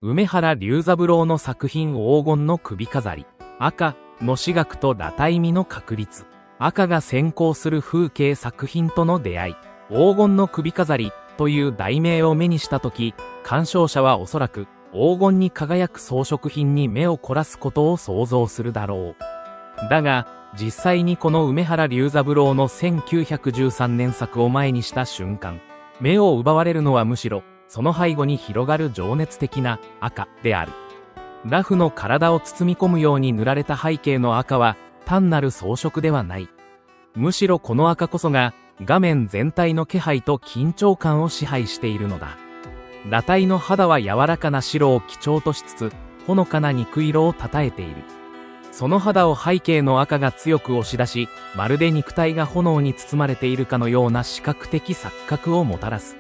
梅原龍三郎の作品黄金の首飾り。赤の詩学と裸体美の確立。赤が先行する風景作品との出会い。黄金の首飾りという題名を目にしたとき、鑑賞者はおそらく黄金に輝く装飾品に目を凝らすことを想像するだろう。だが、実際にこの梅原龍三郎の1913年作を前にした瞬間、目を奪われるのはむしろ、その背後に広がる情熱的な赤である。裸婦の体を包み込むように塗られた背景の赤は単なる装飾ではない。むしろこの赤こそが画面全体の気配と緊張感を支配しているのだ。裸体の肌は柔らかな白を基調としつつ、ほのかな肉色をたたえている。その肌を背景の赤が強く押し出し、まるで肉体が炎に包まれているかのような視覚的錯覚をもたらす。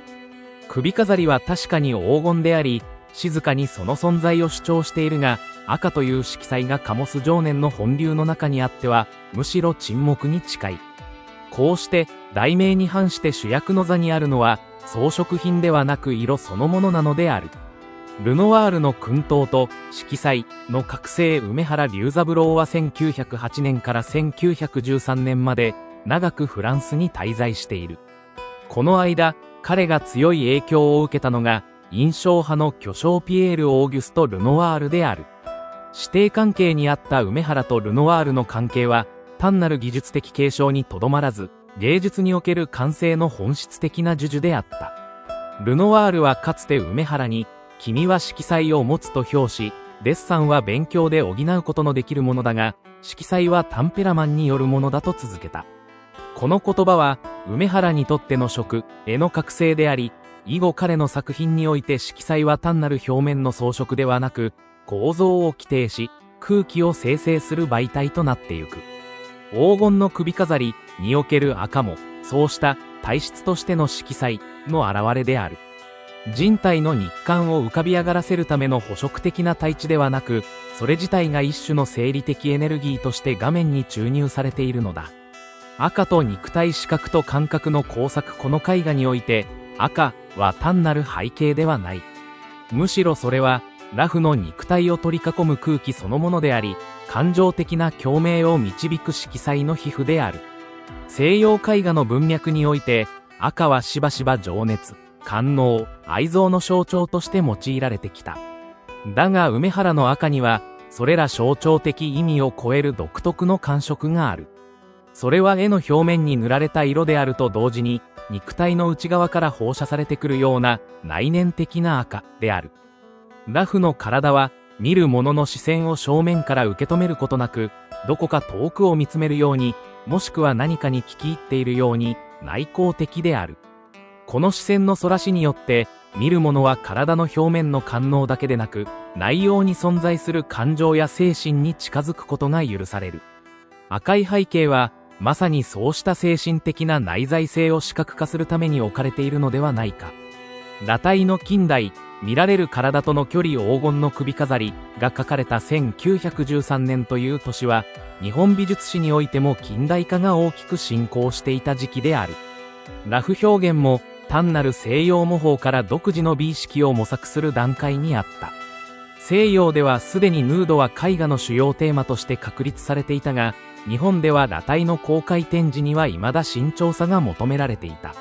首飾りは確かに黄金であり、静かにその存在を主張しているが、赤という色彩が醸す情念の本流の中にあっては、むしろ沈黙に近い。こうして、題名に反して主役の座にあるのは、装飾品ではなく色そのものなのである。ルノワールの薫陶と色彩の覚醒梅原龍三郎は1908年から1913年まで長くフランスに滞在している。この間、彼が強い影響を受けたのが、印象派の巨匠ピエール・オーギュスト・ルノワールである。師弟関係にあった梅原とルノワールの関係は、単なる技術的継承にとどまらず、芸術における感性の本質的な授受であった。ルノワールはかつて梅原に、君は色彩を持つと評し、デッサンは勉強で補うことのできるものだが、色彩はタンペラマンによるものだと続けた。この言葉は、梅原にとっての色、絵の覚醒であり、以後彼の作品において色彩は単なる表面の装飾ではなく、構造を規定し、空気を生成する媒体となってゆく。黄金の首飾りにおける赤も、そうした体質としての色彩の現れである。人体の肉感を浮かび上がらせるための補色的な対地ではなく、それ自体が一種の生理的エネルギーとして画面に注入されているのだ。赤と肉体視覚と感覚の交錯この絵画において、赤は単なる背景ではない。むしろそれは、裸婦の肉体を取り囲む空気そのものであり、感情的な共鳴を導く色彩の皮膚である。西洋絵画の文脈において、赤はしばしば情熱、官能、愛憎の象徴として用いられてきた。だが梅原の赤には、それら象徴的意味を超える独特の感触がある。それは絵の表面に塗られた色であると同時に、肉体の内側から放射されてくるような内燃的な赤である。裸婦の体は、見る者の視線を正面から受け止めることなく、どこか遠くを見つめるように、もしくは何かに聞き入っているように、内向的である。この視線のそらしによって、見る者は体の表面の感能だけでなく、内容に存在する感情や精神に近づくことが許される。赤い背景は、まさにそうした精神的な内在性を視覚化するために置かれているのではないか。裸体の近代、見られる体との距離黄金の首飾りが書かれた1913年という年は、日本美術史においても近代化が大きく進行していた時期である。裸婦表現も単なる西洋模倣から独自の美意識を模索する段階にあった。西洋ではすでにヌードは絵画の主要テーマとして確立されていたが、日本では裸体の公開展示には未だ慎重さが求められていた。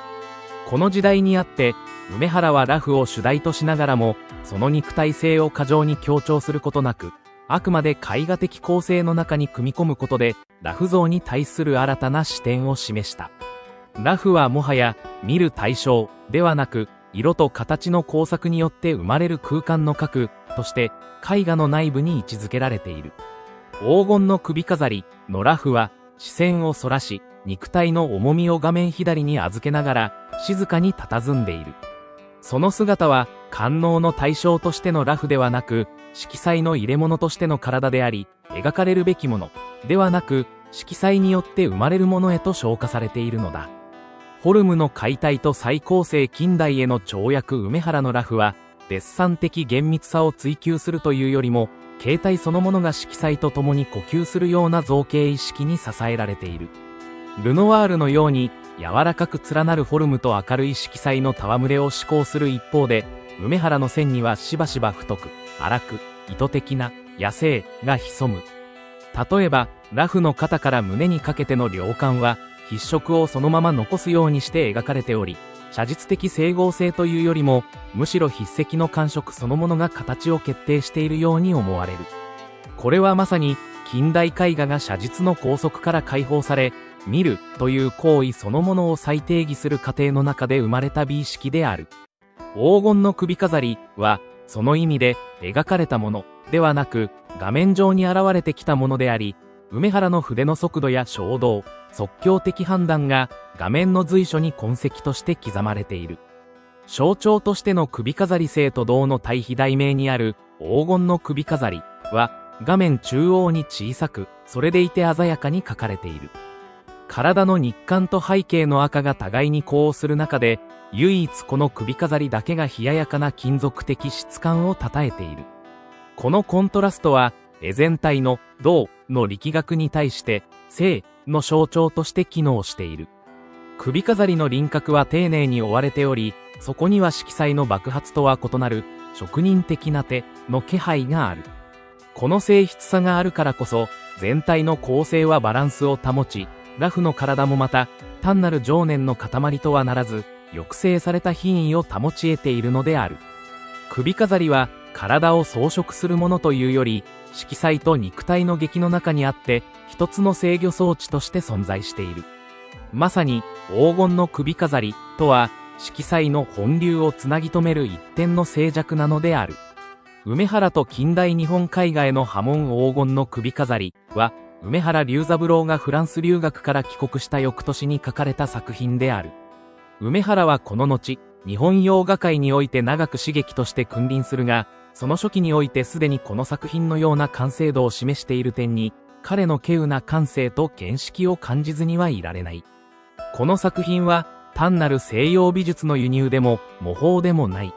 この時代にあって、梅原は裸婦を主題としながらも、その肉体性を過剰に強調することなく、あくまで絵画的構成の中に組み込むことで、裸婦像に対する新たな視点を示した。裸婦はもはや、見る対象ではなく、色と形の工作によって生まれる空間の核として、絵画の内部に位置づけられている。黄金の首飾りの裸婦は、視線をそらし、肉体の重みを画面左に預けながら、静かに佇んでいる。その姿は、官能の対象としての裸婦ではなく、色彩の入れ物としての体であり、描かれるべきものではなく、色彩によって生まれるものへと昇華されているのだ。フォルムの解体と再構成近代への跳躍梅原の裸婦は、デッサン的厳密さを追求するというよりも、形態そのものが色彩とともに呼吸するような造形意識に支えられている。ルノワールのように柔らかく連なるフォルムと明るい色彩の戯れを思考する一方で、梅原の線にはしばしば太く荒く、意図的な、野生が潜む。例えば、裸婦の肩から胸にかけての両冠は、筆触をそのまま残すようにして描かれており、写実的整合性というよりも、むしろ筆跡の感触そのものが形を決定しているように思われる。これはまさに、近代絵画が写実の拘束から解放され、見るという行為そのものを再定義する過程の中で生まれた美意識である。黄金の首飾りは、その意味で描かれたものではなく、画面上に現れてきたものであり、梅原の筆の速度や衝動、即興的判断が画面の随所に痕跡として刻まれている。象徴としての首飾り性と銅の対比題名にある黄金の首飾りは、画面中央に小さく、それでいて鮮やかに描かれている。体の肉感と背景の赤が互いに呼応する中で、唯一この首飾りだけが冷ややかな金属的質感を称えている。このコントラストは、絵全体の銅の力学に対して、正の象徴として機能している。首飾りの輪郭は丁寧に追われており、そこには色彩の爆発とは異なる職人的な手の気配がある。この静筆さがあるからこそ、全体の構成はバランスを保ち、裸婦の体もまた、単なる情念の塊とはならず、抑制された品位を保ち得ているのである。首飾りは、体を装飾するものというより、色彩と肉体の劇の中にあって、一つの制御装置として存在している。まさに、黄金の首飾りとは、色彩の本流をつなぎ止める一点の静寂なのである。梅原と近代日本絵画への波紋黄金の首飾りは、梅原龍三郎がフランス留学から帰国した翌年に描かれた作品である。梅原はこの後、日本洋画界において長く刺激として君臨するが、その初期においてすでにこの作品のような完成度を示している点に、彼の稀有な感性と見識を感じずにはいられない。この作品は、単なる西洋美術の輸入でも模倣でもない。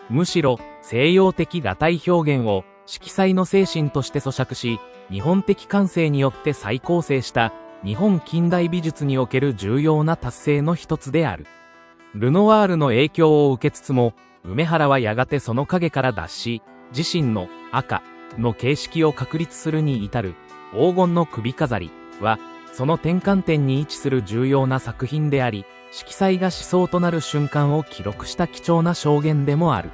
むしろ、西洋的裸体表現を色彩の精神として咀嚼し、日本的感性によって再構成した日本近代美術における重要な達成の一つである。ルノワールの影響を受けつつも、梅原はやがてその影から脱し、自身の赤の形式を確立するに至る黄金の首飾りは、その転換点に位置する重要な作品であり、色彩が思想となる瞬間を記録した貴重な証言でもある。